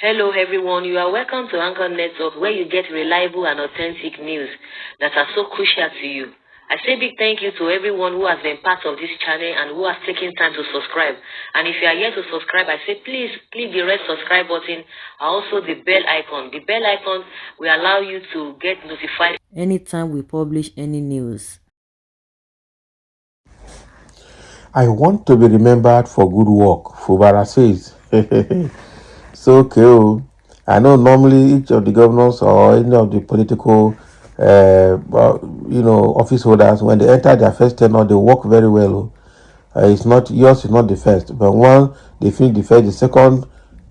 Hello everyone, you are welcome to Anchor Network, where you get reliable and authentic news that are so crucial to you. I say big thank you to everyone who has been part of this channel and who has taken time to subscribe. And if you are yet to subscribe, I say please click the red subscribe button and also the bell icon. The bell icon will allow you to get notified anytime we publish any news. I want to be remembered for good work, Fubara says. So cool. I know normally each of the governors or any of the political, office holders, when they enter their first tenure, they work very well. It's not yours is not the first, but when they finish the first, the second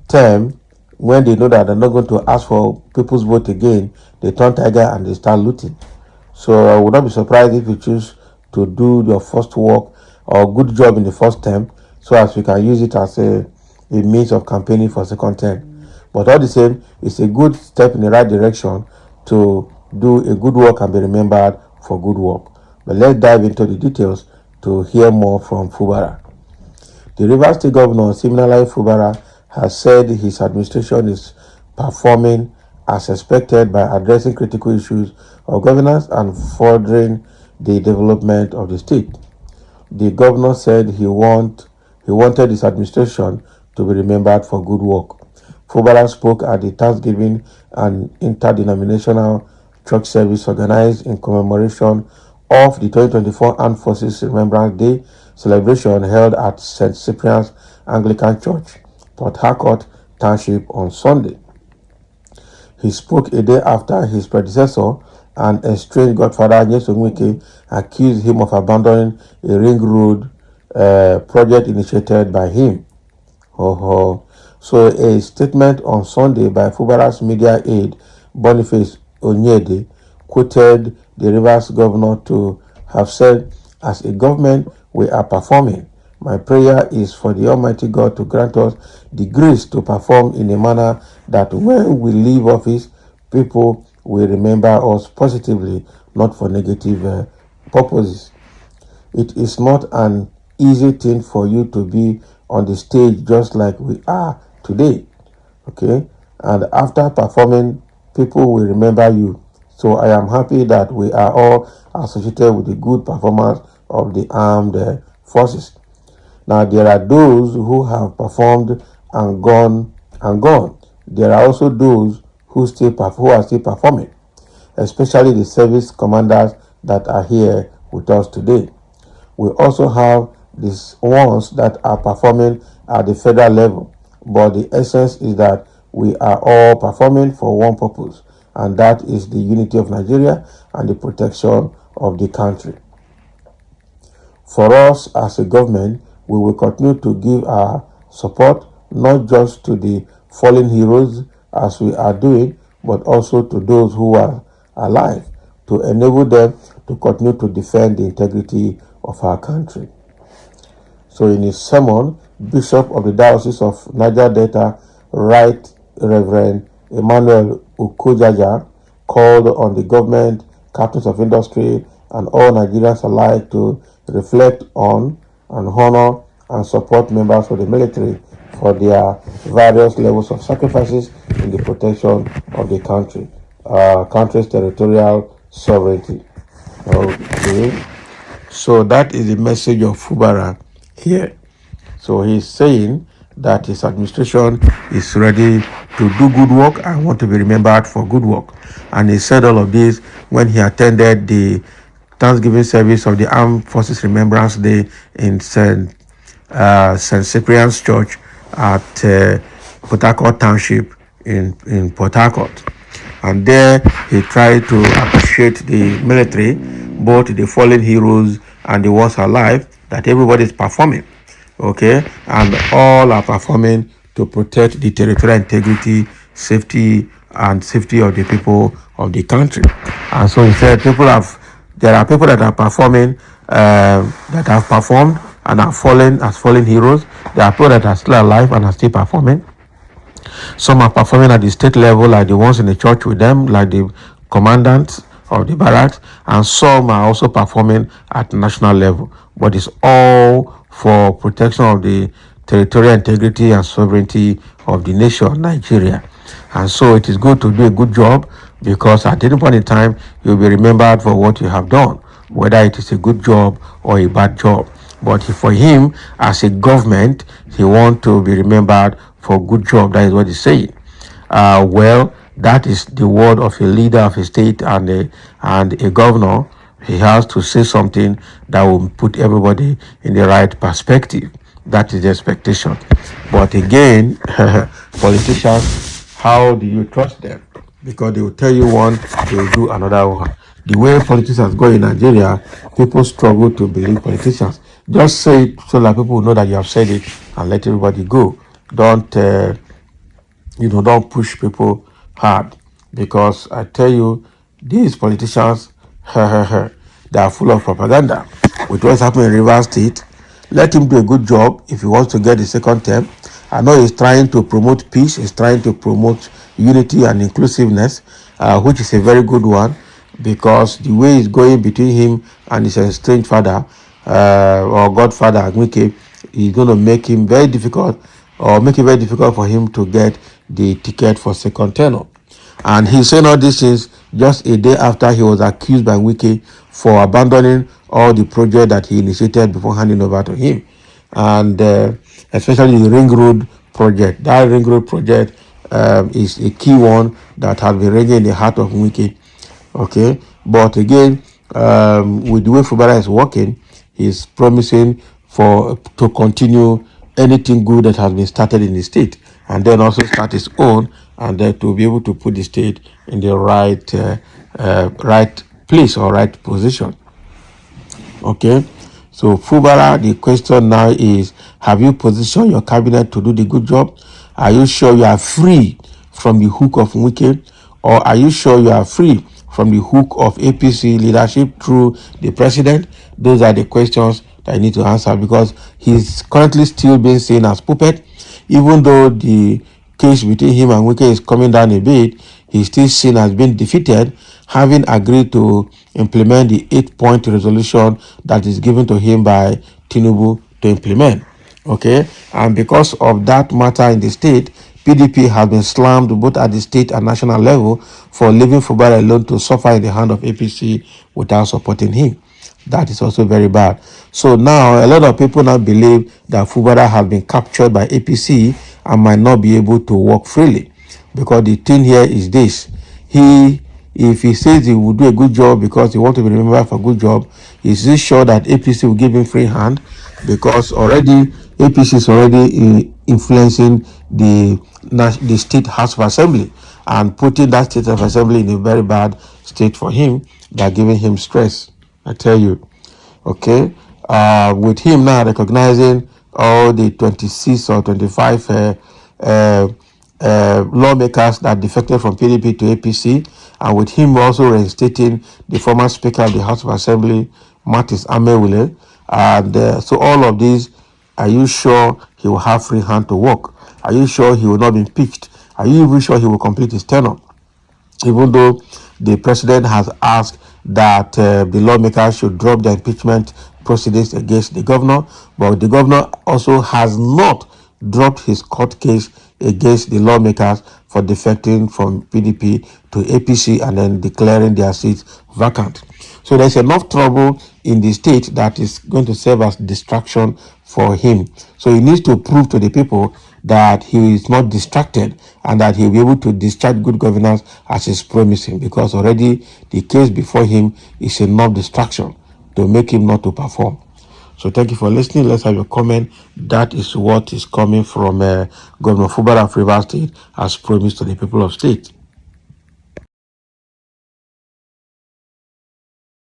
term, when they know that they're not going to ask for people's vote again, they turn tiger and they start looting. So I would not be surprised if you choose to do your first work or good job in the first term, so as we can use it as a means of campaigning for second term. But all the same, it's a good step in the right direction to do a good work and be remembered for good work. But let's dive into the details to hear more from Fubara. The Rivers State Governor, similarly Fubara, has said his administration is performing as expected by addressing critical issues of governance and furthering the development of the state. The governor said he wanted his administration to be remembered for good work. Fubara spoke at the Thanksgiving and interdenominational church service organized in commemoration of the 2024 Armed Forces Remembrance Day celebration held at St. Cyprian's Anglican Church, Port Harcourt Township on Sunday. He spoke a day after his predecessor and estranged godfather Nyesom Wike accused him of abandoning a ring road project initiated by him. So a statement on Sunday by Fubara's media aide Boniface Onyede quoted the Rivers governor to have said, "As a government, we are performing. My prayer is for the Almighty God to grant us the grace to perform in a manner that when we leave office, people will remember us positively, not for negative purposes. It is not an easy thing for you to be on the stage just like we are today, okay? And after performing, people will remember you. So I am happy that we are all associated with the good performance of the armed forces. Now, there are those who have performed and gone. There are also those who are still performing, especially the service commanders that are here with us today. We also have these ones that are performing at the federal level, but the essence is that we are all performing for one purpose, and that is the unity of Nigeria and the protection of the country. For us as a government, we will continue to give our support not just to the fallen heroes as we are doing, but also to those who are alive to enable them to continue to defend the integrity of our country. So in his sermon, Bishop of the Diocese of Niger Delta, Right Reverend Emmanuel Ukojaja, called on the government, captains of industry, and all Nigerians alike to reflect on and honor and support members of the military for their various levels of sacrifices in the protection of the country's territorial sovereignty. Okay. So that is the message of Fubara here. So he's saying that his administration is ready to do good work and want to be remembered for good work. And he said all of this when he attended the Thanksgiving service of the Armed Forces Remembrance Day in St. Cyprian's Church at Port Harcourt Township in Port Harcourt. And there he tried to appreciate the military, both the fallen heroes and the ones alive, that everybody is performing, okay? And all are performing to protect the territorial integrity, safety of the people of the country. And so he said there are people that are performing, that have performed and are fallen as fallen heroes. There are people that are still alive and are still performing. Some are performing at the state level, like the ones in the church with them, like the commandants of the barracks, and some are also performing at national level. But it's all for protection of the territorial integrity and sovereignty of the nation, Nigeria. And so it is good to do a good job, because at any point in time, you'll be remembered for what you have done, whether it is a good job or a bad job. But for him, as a government, he wants to be remembered for a good job. That is what he's saying. Well, that is the word of a leader of a state and a governor. He has to say something that will put everybody in the right perspective. That is the expectation. But again, politicians, how do you trust them? Because they will tell you one, they will do another one. The way politics has gone in Nigeria, people struggle to believe politicians. Just say it so that people will know that you have said it, and let everybody go. Don't push people hard, because I tell you, these politicians, they are full of propaganda. With what's happening in Rivers State, let him do a good job if he wants to get the second term. I know he's trying to promote peace, he's trying to promote unity and inclusiveness, which is a very good one, because the way it's going between him and his estranged father, or godfather, Agwike, is going to make him very difficult, or make it very difficult for him to get the ticket for second tenure. And he's saying all these things just a day after he was accused by Wiki for abandoning all the project that he initiated before handing over to him. And especially the Ring Road project. That Ring Road project is a key one that has been ringing in the heart of Wiki. Okay, but again, with the way Fubara is working, he's promising to continue anything good that has been started in the state, and then also start his own, and then to be able to put the state in the right place or right position. Okay, so Fubara, the question now is, have you positioned your cabinet to do the good job? Are you sure you are free from the hook of Wike, or are you sure you are free from the hook of APC leadership through the president? Those are the questions that I need to answer, because he's currently still being seen as puppet. Even though the case between him and Wike is coming down a bit, he's still seen as being defeated, having agreed to implement the 8-point resolution that is given to him by Tinubu to implement. Okay, and because of that matter in the state, PDP has been slammed both at the state and national level for leaving Fubara alone to suffer in the hand of APC without supporting him. That is also very bad. So now a lot of people now believe that Fubara has been captured by APC and might not be able to work freely. Because the thing here is this: if he says he will do a good job because he wants to be remembered for a good job, is he sure that APC will give him free hand? Because already APC is already influencing the state House of Assembly and putting that state of assembly in a very bad state for him by giving him stress. I tell you. Okay, with him now recognizing all the 26 or 25 lawmakers that defected from PDP to APC, and with him also reinstating the former Speaker of the House of Assembly, Martins Amewule, and so all of these, are you sure he will have free hand to work? Are you sure he will not be impeached? Are you even sure he will complete his tenure? Even though the president has asked that the lawmakers should drop the impeachment proceedings against the governor, but the governor also has not dropped his court case against the lawmakers for defecting from PDP to APC and then declaring their seats vacant. So there's enough trouble in the state that is going to serve as distraction for him. So he needs to prove to the people that he is not distracted and that he will be able to discharge good governance as he's promising, because already the case before him is enough distraction to make him not to perform. So thank you for listening. Let's have your comment. That is what is coming from Governor Fubara of Rivers State as promised to the people of state.